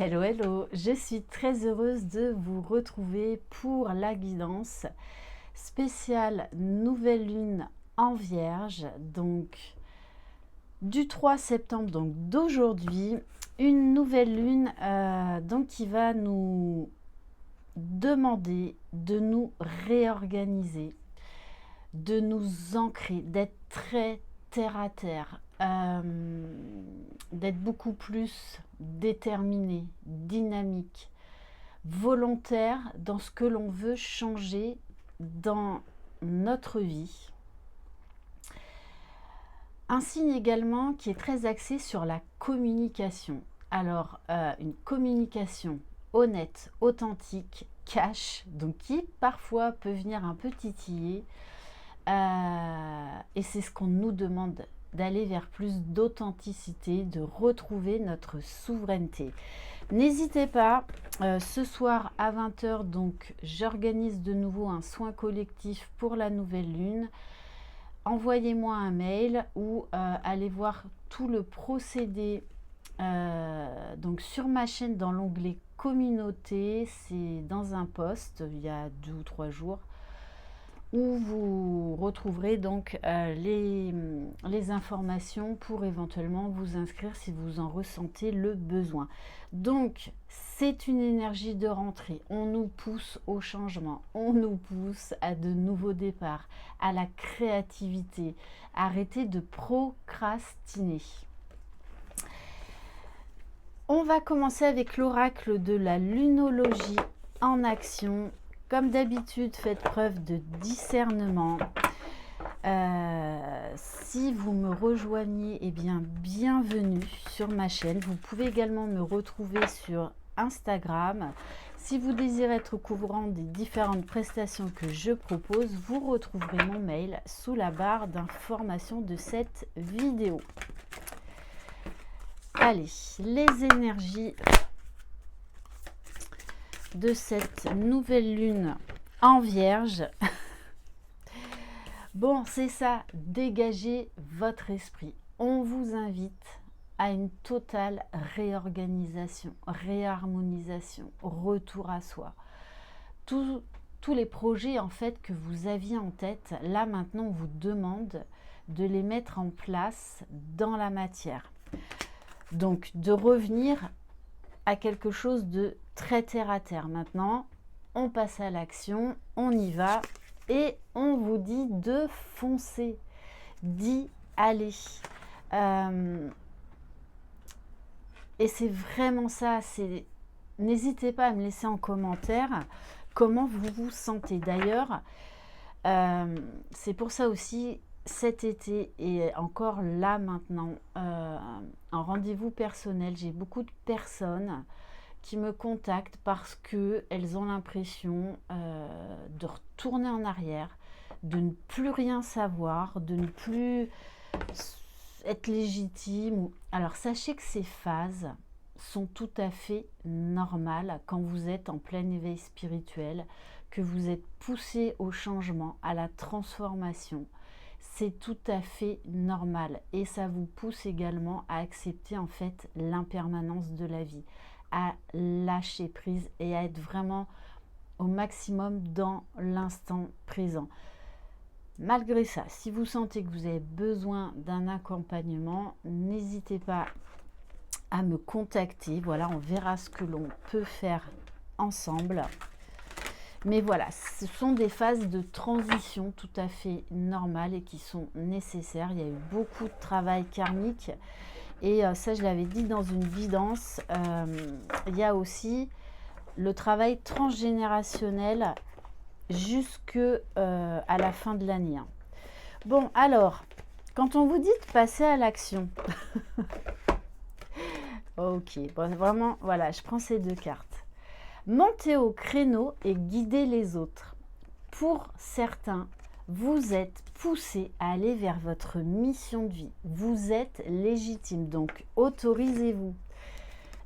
Hello, hello, je suis très heureuse de vous retrouver pour la guidance spéciale nouvelle lune en Vierge, donc du 3 septembre, donc d'aujourd'hui, une nouvelle lune donc qui va nous demander de nous réorganiser, de nous ancrer, d'être très terre à terre, d'être beaucoup plus déterminé, dynamique, volontaire dans ce que l'on veut changer dans notre vie. Un signe également qui est très axé sur la communication. Alors, une communication honnête, authentique, cash, donc qui parfois peut venir un peu titiller. Et c'est ce qu'on nous demande, d'aller vers plus d'authenticité, de retrouver notre souveraineté. N'hésitez pas, ce soir à 20h, donc j'organise de nouveau un soin collectif pour la nouvelle lune. Envoyez-moi un mail ou allez voir tout le procédé donc sur ma chaîne dans l'onglet communauté. C'est dans un post il y a 2 ou 3 jours où vous retrouverez donc les informations pour éventuellement vous inscrire si vous en ressentez le besoin. Donc, c'est une énergie de rentrée. On nous pousse au changement, on nous pousse à de nouveaux départs, à la créativité. Arrêtez de procrastiner. On va commencer avec l'oracle de la lunologie en action. Comme d'habitude, faites preuve de discernement. Si vous me rejoignez, eh bien, bienvenue sur ma chaîne. Vous pouvez également me retrouver sur Instagram. Si vous désirez être au courant des différentes prestations que je propose, vous retrouverez mon mail sous la barre d'information de cette vidéo. Allez, les énergies de cette nouvelle lune en Vierge. Bon, c'est ça, dégagez votre esprit. On vous invite à une totale réorganisation, réharmonisation, retour à soi. Tous les projets en fait que vous aviez en tête, là maintenant on vous demande de les mettre en place dans la matière. Donc de revenir à quelque chose de très terre à terre. Maintenant, on passe à l'action, on y va et on vous dit de foncer, d'y aller. Et c'est vraiment ça. N'hésitez pas à me laisser en commentaire comment vous vous sentez. D'ailleurs, c'est pour ça aussi cet été et encore là maintenant, en rendez-vous personnel, j'ai beaucoup de personnes qui me contactent parce qu'elles ont l'impression de retourner en arrière, de ne plus rien savoir, de ne plus être légitime. Alors sachez que ces phases sont tout à fait normales quand vous êtes en plein éveil spirituel, que vous êtes poussé au changement, à la transformation. C'est tout à fait normal et ça vous pousse également à accepter en fait l'impermanence de la vie, à lâcher prise et à être vraiment au maximum dans l'instant présent. Malgré ça, si vous sentez que vous avez besoin d'un accompagnement, n'hésitez pas à me contacter. Voilà, on verra ce que l'on peut faire ensemble. Mais voilà, ce sont des phases de transition tout à fait normales et qui sont nécessaires. Il y a eu beaucoup de travail karmique. Et ça, je l'avais dit dans une guidance, il y a aussi le travail transgénérationnel jusque à la fin de l'année. Bon, alors, quand on vous dit de passer à l'action, ok, bon, vraiment, voilà, je prends ces 2 cartes. Montez au créneau et guidez les autres. Pour certains, vous êtes poussé à aller vers votre mission de vie. Vous êtes légitime, donc autorisez-vous.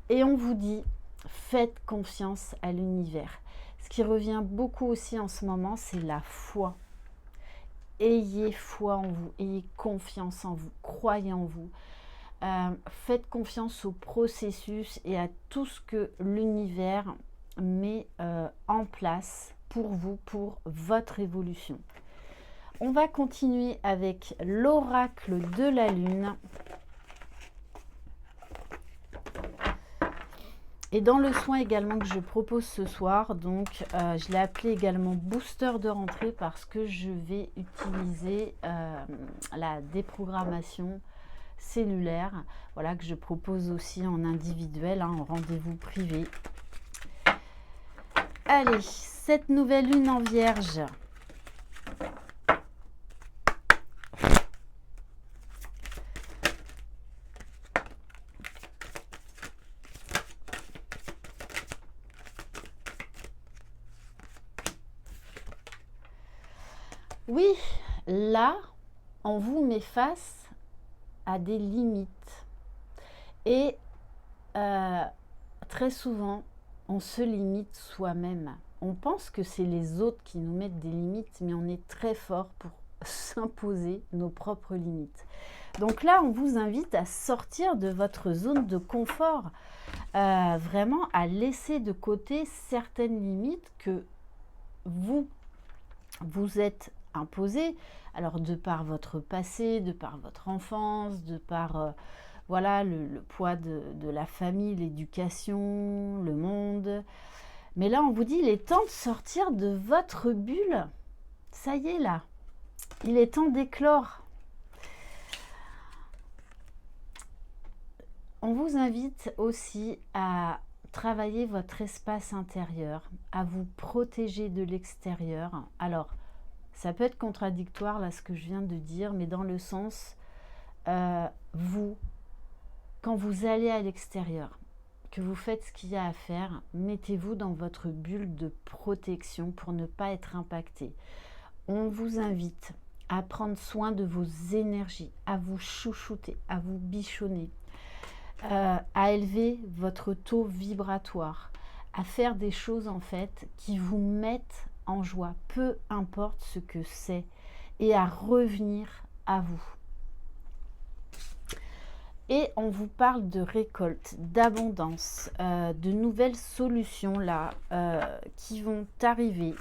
Et on vous dit, faites confiance à l'univers. Ce qui revient beaucoup aussi en ce moment, c'est la foi. Ayez foi en vous, ayez confiance en vous, croyez en vous. faites confiance au processus et à tout ce que l'univers met en place pour vous, pour votre évolution. On va continuer avec l'oracle de la lune. Et dans le soin également que je propose ce soir, donc je l'ai appelé également booster de rentrée parce que je vais utiliser la déprogrammation cellulaire, voilà, que je propose aussi en individuel, hein, en rendez-vous privé. Allez, cette nouvelle lune en vierge. Oui, là, on vous met face à des limites. Et très souvent, on se limite soi-même. On pense que c'est les autres qui nous mettent des limites, mais on est très fort pour s'imposer nos propres limites. Donc là, on vous invite à sortir de votre zone de confort, vraiment à laisser de côté certaines limites que vous êtes imposées, alors de par votre passé, de par votre enfance, de par voilà, le poids de la famille, l'éducation, le monde. Mais là, on vous dit, il est temps de sortir de votre bulle. Ça y est, là. Il est temps d'éclore. On vous invite aussi à travailler votre espace intérieur, à vous protéger de l'extérieur. Alors, ça peut être contradictoire, là, ce que je viens de dire, mais dans le sens, quand vous allez à l'extérieur, que vous faites ce qu'il y a à faire, mettez-vous dans votre bulle de protection pour ne pas être impacté. On vous invite à prendre soin de vos énergies, à vous chouchouter, à vous bichonner, à élever votre taux vibratoire, à faire des choses en fait qui vous mettent en joie, peu importe ce que c'est, et à revenir à vous. Et on vous parle de récolte, d'abondance, de nouvelles solutions là qui vont arriver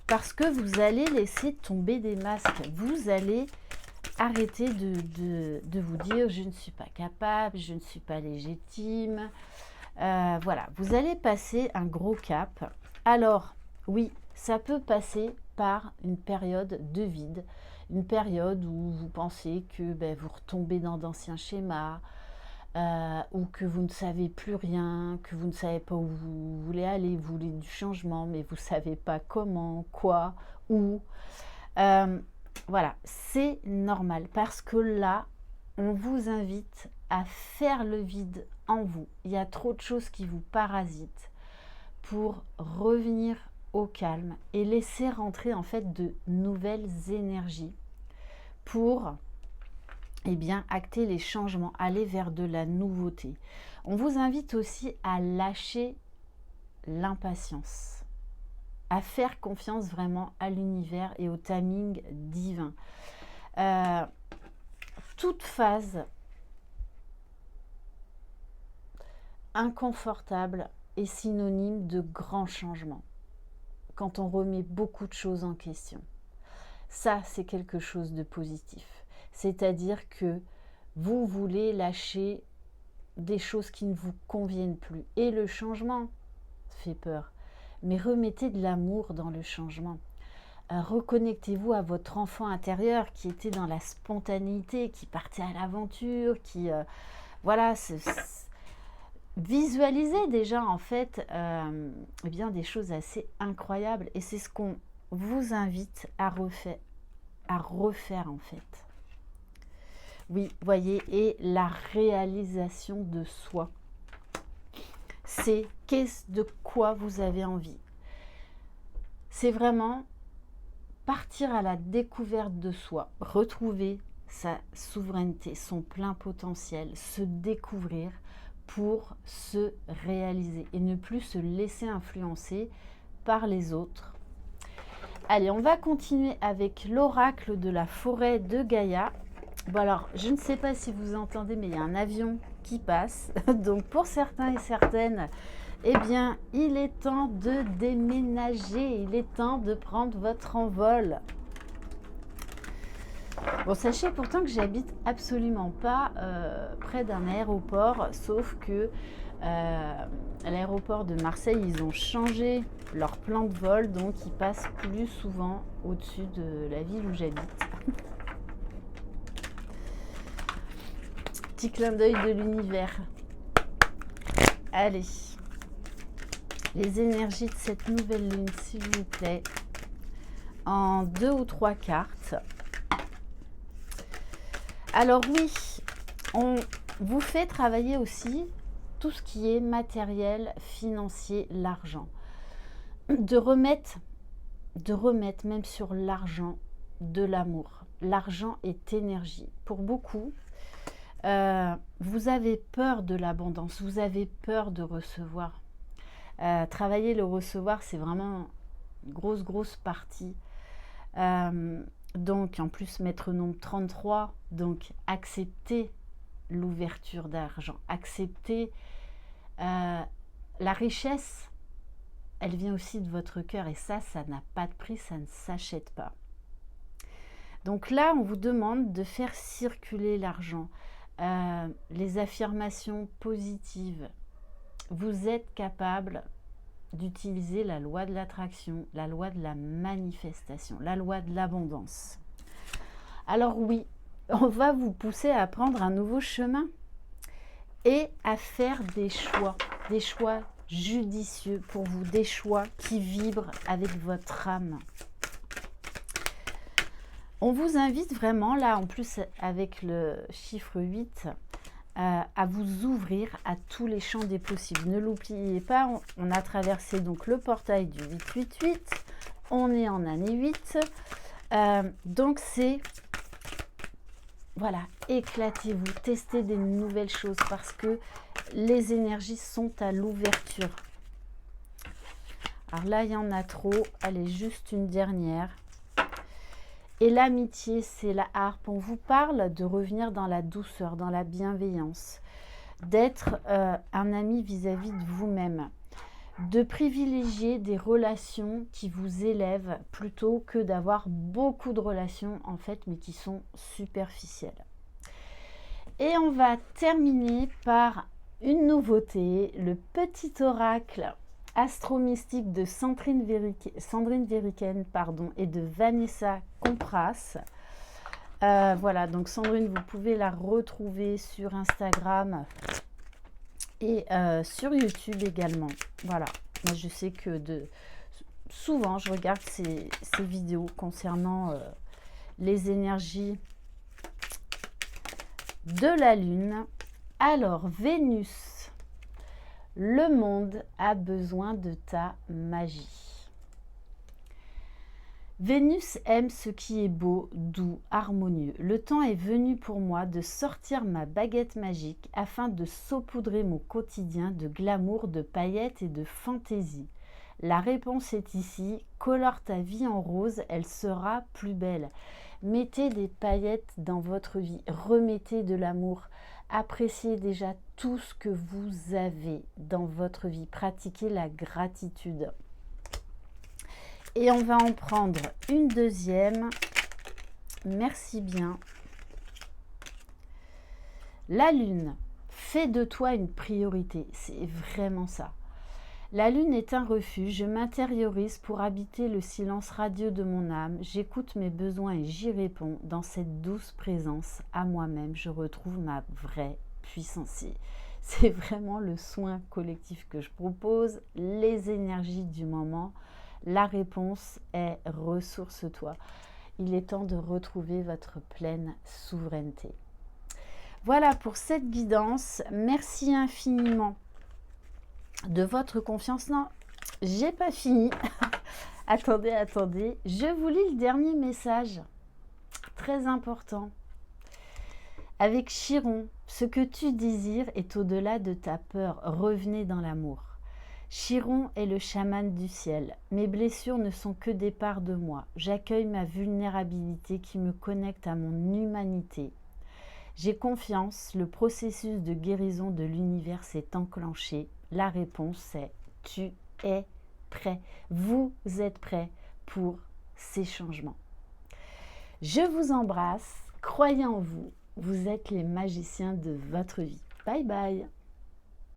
parce que vous allez laisser tomber des masques. Vous allez arrêter de vous dire je ne suis pas capable, je ne suis pas légitime. Voilà, vous allez passer un gros cap. Alors oui, ça peut passer par une période de vide. Une période où vous pensez que vous retombez dans d'anciens schémas, ou que vous ne savez plus rien, que vous ne savez pas où vous voulez aller, vous voulez du changement, mais vous ne savez pas comment, quoi, où. Voilà, c'est normal parce que là, on vous invite à faire le vide en vous. Il y a trop de choses qui vous parasitent pour revenir au calme et laisser rentrer en fait de nouvelles énergies pour acter les changements, aller vers de la nouveauté. On vous invite aussi à lâcher l'impatience, à faire confiance vraiment à l'univers et au timing divin. Toute phase inconfortable est synonyme de grands changements. Quand on remet beaucoup de choses en question. Ça, c'est quelque chose de positif. C'est-à-dire que vous voulez lâcher des choses qui ne vous conviennent plus. Et le changement fait peur. Mais remettez de l'amour dans le changement. Reconnectez-vous à votre enfant intérieur qui était dans la spontanéité, qui partait à l'aventure, qui... voilà, visualisez déjà en fait des choses assez incroyables. Et c'est ce qu'on vous invite à refaire en fait. Oui, voyez, et la réalisation de soi. C'est de quoi vous avez envie. C'est vraiment partir à la découverte de soi, retrouver sa souveraineté, son plein potentiel, se découvrir pour se réaliser et ne plus se laisser influencer par les autres. Allez, on va continuer avec l'oracle de la forêt de Gaïa. Bon alors, je ne sais pas si vous entendez, mais il y a un avion qui passe. Donc pour certains et certaines, eh bien, il est temps de déménager. Il est temps de prendre votre envol. Bon, sachez pourtant que j'habite absolument pas près d'un aéroport, sauf que à l'aéroport de Marseille, ils ont changé leur plan de vol, donc ils passent plus souvent au-dessus de la ville où j'habite. Petit clin d'œil de l'univers. Allez, les énergies de cette nouvelle lune, s'il vous plaît, en 2 ou 3 cartes. Alors oui, on vous fait travailler aussi tout ce qui est matériel, financier, l'argent. De remettre même sur l'argent de l'amour. L'argent est énergie. Pour beaucoup, vous avez peur de l'abondance, vous avez peur de recevoir. Travailler le recevoir, c'est vraiment une grosse partie. Donc, en plus, maître nombre 33, donc accepter l'ouverture d'argent, accepter la richesse, elle vient aussi de votre cœur et ça n'a pas de prix, ça ne s'achète pas. Donc là, on vous demande de faire circuler l'argent, les affirmations positives. Vous êtes capable d'utiliser la loi de l'attraction, la loi de la manifestation, la loi de l'abondance. Alors oui, on va vous pousser à prendre un nouveau chemin et à faire des choix judicieux pour vous, des choix qui vibrent avec votre âme. On vous invite vraiment, là en plus avec le chiffre 8, à vous ouvrir à tous les champs des possibles. Ne l'oubliez pas, on a traversé donc le portail du 888, on est en année 8, donc c'est, voilà, éclatez-vous, testez des nouvelles choses parce que les énergies sont à l'ouverture. Alors là, il y en a trop, allez, juste une dernière. Et l'amitié, c'est la harpe. On vous parle de revenir dans la douceur, dans la bienveillance, d'être un ami vis-à-vis de vous-même, de privilégier des relations qui vous élèvent plutôt que d'avoir beaucoup de relations en fait, mais qui sont superficielles. Et on va terminer par une nouveauté, le petit oracle astro-mystique de Sandrine Veriken et de Vanessa Compras. Voilà, donc Sandrine, vous pouvez la retrouver sur Instagram et sur YouTube également. Voilà, moi je sais que souvent je regarde ces vidéos concernant les énergies de la Lune. Alors, Vénus, le monde a besoin de ta magie. Vénus aime ce qui est beau, doux, harmonieux. Le temps est venu pour moi de sortir ma baguette magique afin de saupoudrer mon quotidien de glamour, de paillettes et de fantaisie. La réponse est ici, colore ta vie en rose, elle sera plus belle. Mettez des paillettes dans votre vie, remettez de l'amour, appréciez déjà tout ce que vous avez dans votre vie, pratiquez la gratitude. Et on va en prendre une deuxième. Merci bien. La Lune, fais de toi une priorité. C'est vraiment ça. La Lune est un refuge. Je m'intériorise pour habiter le silence radieux de mon âme. J'écoute mes besoins et j'y réponds. Dans cette douce présence à moi-même, je retrouve ma vraie puissance. C'est vraiment le soin collectif que je propose. Les énergies du moment. La réponse est ressource-toi. Il est temps de retrouver votre pleine souveraineté. Voilà pour cette guidance. Merci infiniment de votre confiance. Non, j'ai pas fini. Attendez. Je vous lis le dernier message. Très important. Avec Chiron, ce que tu désires est au-delà de ta peur. Revenez dans l'amour. Chiron est le chaman du ciel. Mes blessures ne sont que des parts de moi. J'accueille ma vulnérabilité qui me connecte à mon humanité. J'ai confiance, le processus de guérison de l'univers s'est enclenché. La réponse est tu es prêt. Vous êtes prêt pour ces changements. Je vous embrasse, croyez en vous, vous êtes les magiciens de votre vie. Bye bye.